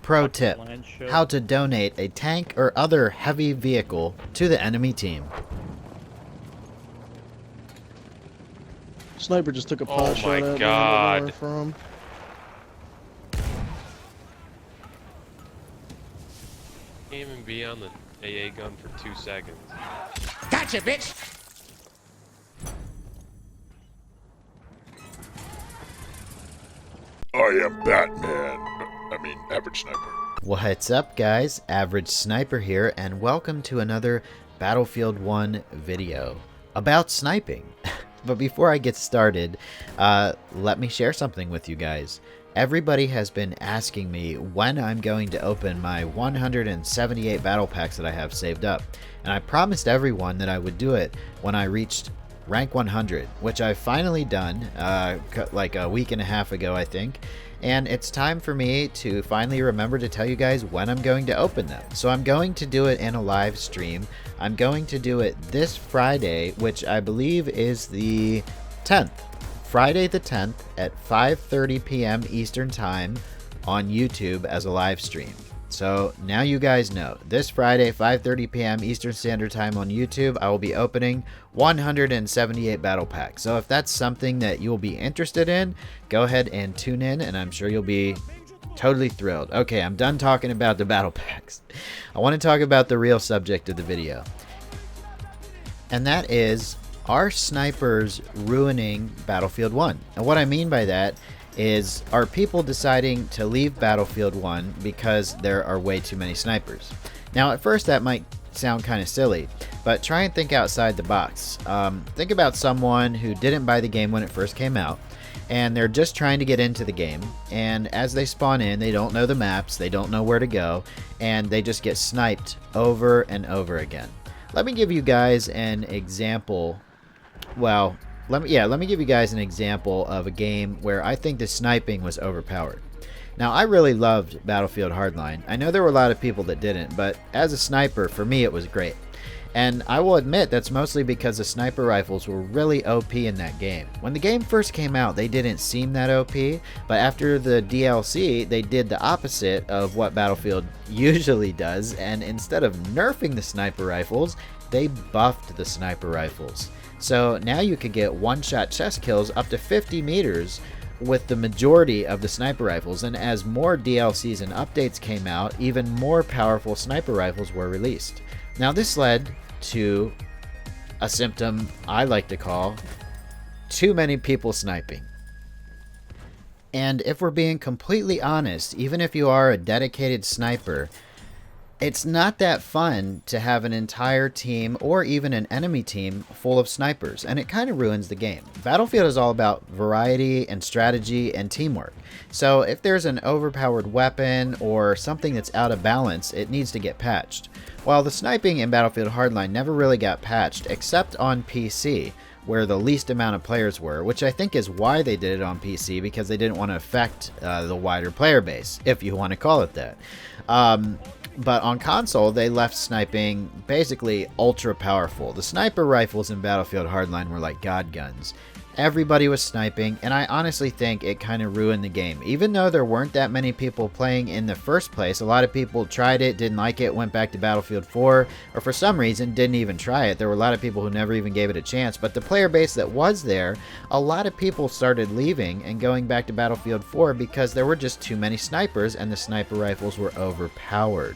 Pro tip: how to donate a tank or other heavy vehicle to the enemy team. Sniper just took a pot shot at me. I don't know God. where from. Can't even be on the AA gun for 2 seconds. Gotcha, bitch! I am Batman. I mean, average sniper. What's up, guys? Average Sniper here, and welcome to another Battlefield 1 video about sniping. But before I get started, let me share something with you guys. Everybody has been asking me when I'm going to open my 178 battle packs that I have saved up. And I promised everyone that I would do it when I reached rank 100, which I've finally done like a week and a half ago, I think. And it's time for me to finally remember to tell you guys when I'm going to open them. So I'm going to do it in a live stream. I'm going to do it this Friday, which I believe is the 10th. Friday the 10th at 5:30 p.m. Eastern Time on YouTube as a live stream. So now you guys know, this Friday, 5:30 p.m. Eastern Standard Time on YouTube, I will be opening 178 battle packs. So if that's something that you'll be interested in, go ahead and tune in, and I'm sure you'll be totally thrilled. Okay, I'm done talking about the battle packs. I want to talk about the real subject of the video. And that is, are snipers ruining Battlefield 1? And what I mean by that is, are people deciding to leave Battlefield 1 because there are way too many snipers? Now, at first that might sound kind of silly, but try and think outside the box. Think about someone who didn't buy the game when it first came out, and they're just trying to get into the game, and as they spawn in, they don't know the maps, they don't know where to go, and they just get sniped over and over again. Let me give you guys an example. Well, let me give you guys an example of a game where I think the sniping was overpowered. Now, I really loved Battlefield Hardline. I know there were a lot of people that didn't, but as a sniper, for me, it was great. And I will admit that's mostly because the sniper rifles were really OP in that game. When the game first came out, they didn't seem that OP, but after the DLC, they did the opposite of what Battlefield usually does, and instead of nerfing the sniper rifles, they buffed the sniper rifles. So now you could get one-shot chest kills up to 50 meters with the majority of the sniper rifles, and as more DLCs and updates came out, even more powerful sniper rifles were released. Now this led to a symptom I like to call too many people sniping. And if we're being completely honest, even if you are a dedicated sniper, it's not that fun to have an entire team or even an enemy team full of snipers, and it kind of ruins the game. Battlefield is all about variety and strategy and teamwork. So if there's an overpowered weapon or something that's out of balance, it needs to get patched. While the sniping in Battlefield Hardline never really got patched except on PC, where the least amount of players were, which I think is why they did it on PC, because they didn't want to affect the wider player base, if you want to call it that. But on console, they left sniping basically ultra powerful. The sniper rifles in Battlefield Hardline were like god guns. Everybody was sniping, and I honestly think it kind of ruined the game. Even though there weren't that many people playing in the first place, a lot of people tried it, didn't like it, went back to Battlefield 4, or for some reason didn't even try it. There were a lot of people who never even gave it a chance, but the player base that was there, a lot of people started leaving and going back to Battlefield 4 because there were just too many snipers and the sniper rifles were overpowered.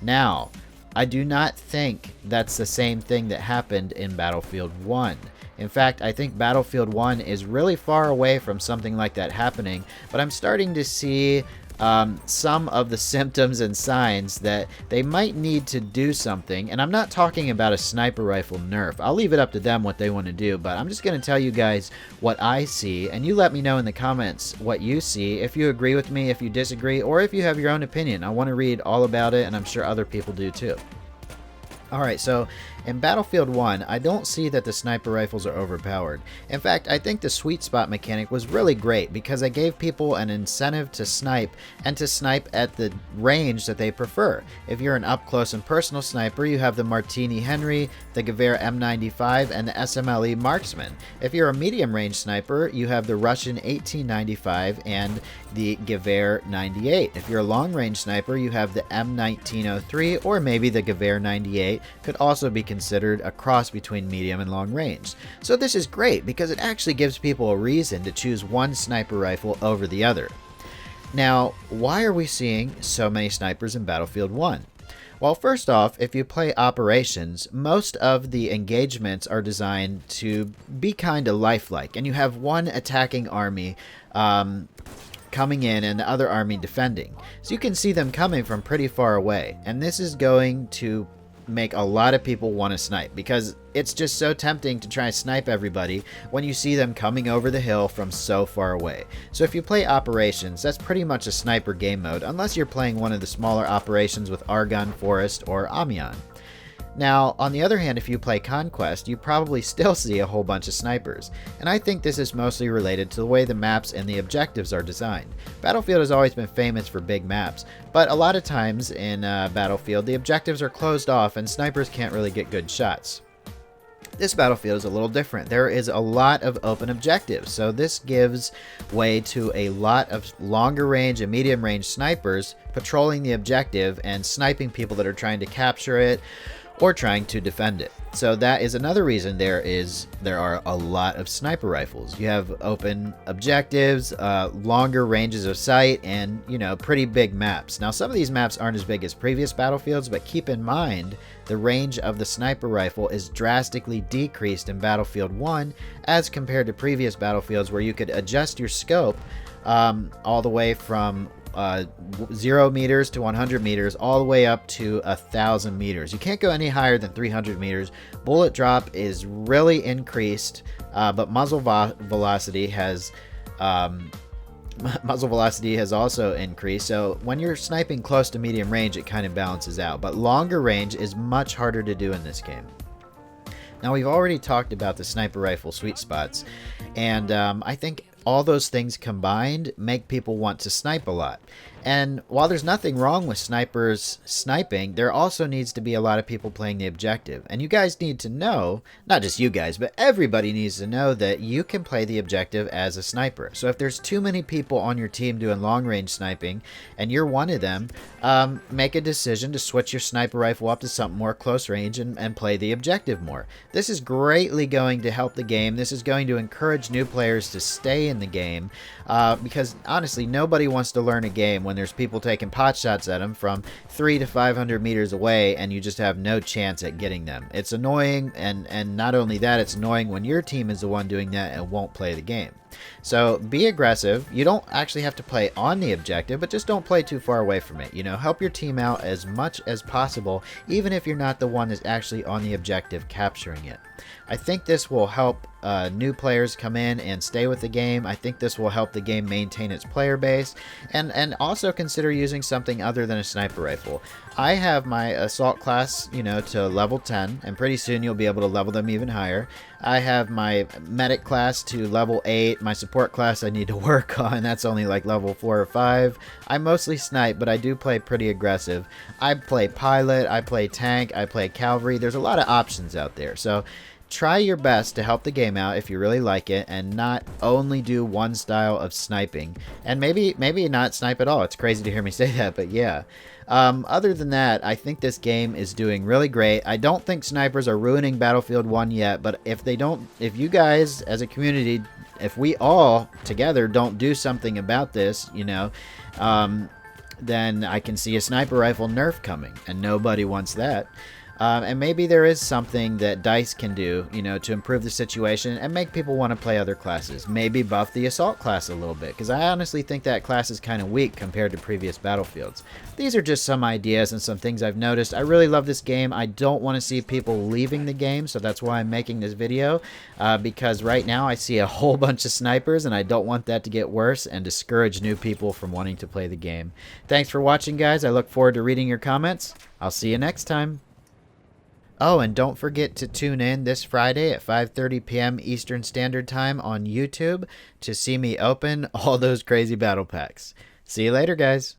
Now, I do not think that's the same thing that happened in Battlefield 1. In fact, I think Battlefield 1 is really far away from something like that happening, but I'm starting to see some of the symptoms and signs that they might need to do something. And I'm not talking about a sniper rifle nerf. I'll leave it up to them what they want to do, but I'm just going to tell you guys what I see, and you let me know in the comments what you see, if you agree with me, if you disagree, or if you have your own opinion. I want to read all about it, and I'm sure other people do too. Alright, so in Battlefield 1, I don't see that the sniper rifles are overpowered. In fact, I think the sweet spot mechanic was really great because it gave people an incentive to snipe and to snipe at the range that they prefer. If you're an up-close and personal sniper, you have the Martini Henry, the Gewehr M95, and the SMLE Marksman. If you're a medium-range sniper, you have the Russian 1895 and the Gewehr 98. If you're a long-range sniper, you have the M1903 or maybe the Gewehr 98. Could also be considered a cross between medium and long range. So this is great because it actually gives people a reason to choose one sniper rifle over the other. Now, why are we seeing so many snipers in Battlefield 1? Well, first off, if you play operations, most of the engagements are designed to be kind of lifelike, and you have one attacking army coming in and the other army defending. So you can see them coming from pretty far away, and this is going to make a lot of people want to snipe because it's just so tempting to try and snipe everybody when you see them coming over the hill from so far away. So if you play operations, that's pretty much a sniper game mode unless you're playing one of the smaller operations with Argonne, Forest, or Amiens. Now, on the other hand, if you play Conquest, you probably still see a whole bunch of snipers, and I think this is mostly related to the way the maps and the objectives are designed. Battlefield has always been famous for big maps, but a lot of times in Battlefield, the objectives are closed off and snipers can't really get good shots. This Battlefield is a little different. There is a lot of open objectives, so this gives way to a lot of longer range and medium range snipers patrolling the objective and sniping people that are trying to capture it or trying to defend it. So that is another reason there are a lot of sniper rifles. You have open objectives, longer ranges of sight, and pretty big maps. Now some of these maps aren't as big as previous Battlefields, but keep in mind the range of the sniper rifle is drastically decreased in Battlefield 1 as compared to previous Battlefields where you could adjust your scope all the way from 0 meters to 100 meters all the way up to 1,000 meters. You can't go any higher than 300 meters. Bullet drop is really increased, but muzzle velocity has also increased. So when you're sniping close to medium range, it kind of balances out. But longer range is much harder to do in this game. Now we've already talked about the sniper rifle sweet spots, and I think all those things combined make people want to snipe a lot. And while there's nothing wrong with snipers sniping, there also needs to be a lot of people playing the objective. And you guys need to know, not just you guys, but everybody needs to know that you can play the objective as a sniper. So if there's too many people on your team doing long range sniping, and you're one of them, make a decision to switch your sniper rifle up to something more close range and play the objective more. This is greatly going to help the game. This is going to encourage new players to stay in the game, because honestly, nobody wants to learn a game when there's people taking pot shots at them from 300 to 500 meters away and you just have no chance at getting them. It's annoying, and not only that, it's annoying when your team is the one doing that and won't play the game. So be aggressive. You don't actually have to play on the objective, but just don't play too far away from it. Help your team out as much as possible, even if you're not the one that's actually on the objective capturing it. I think this will help new players come in and stay with the game. I think this will help the game maintain its player base, and also consider using something other than a sniper rifle. I have my assault class, to level 10, and pretty soon you'll be able to level them even higher. I have my medic class to level 8. My support class I need to work on. That's only like level 4 or 5. I mostly snipe, but I do play pretty aggressive. I play pilot, I play tank, I play cavalry. There's a lot of options out there. So try your best to help the game out if you really like it, and not only do one style of sniping, and maybe not snipe at all. It's crazy to hear me say that, but yeah. Other than that, I think this game is doing really great. I don't think snipers are ruining Battlefield 1 yet, but if you guys as a community, if we all together don't do something about this, then I can see a sniper rifle nerf coming, and nobody wants that. And maybe there is something that DICE can do, to improve the situation and make people want to play other classes. Maybe buff the assault class a little bit, because I honestly think that class is kind of weak compared to previous Battlefields. These are just some ideas and some things I've noticed. I really love this game. I don't want to see people leaving the game, so that's why I'm making this video, because right now I see a whole bunch of snipers, and I don't want that to get worse and discourage new people from wanting to play the game. Thanks for watching, guys. I look forward to reading your comments. I'll see you next time. Oh, and don't forget to tune in this Friday at 5:30 p.m. Eastern Standard Time on YouTube to see me open all those crazy battle packs. See you later, guys.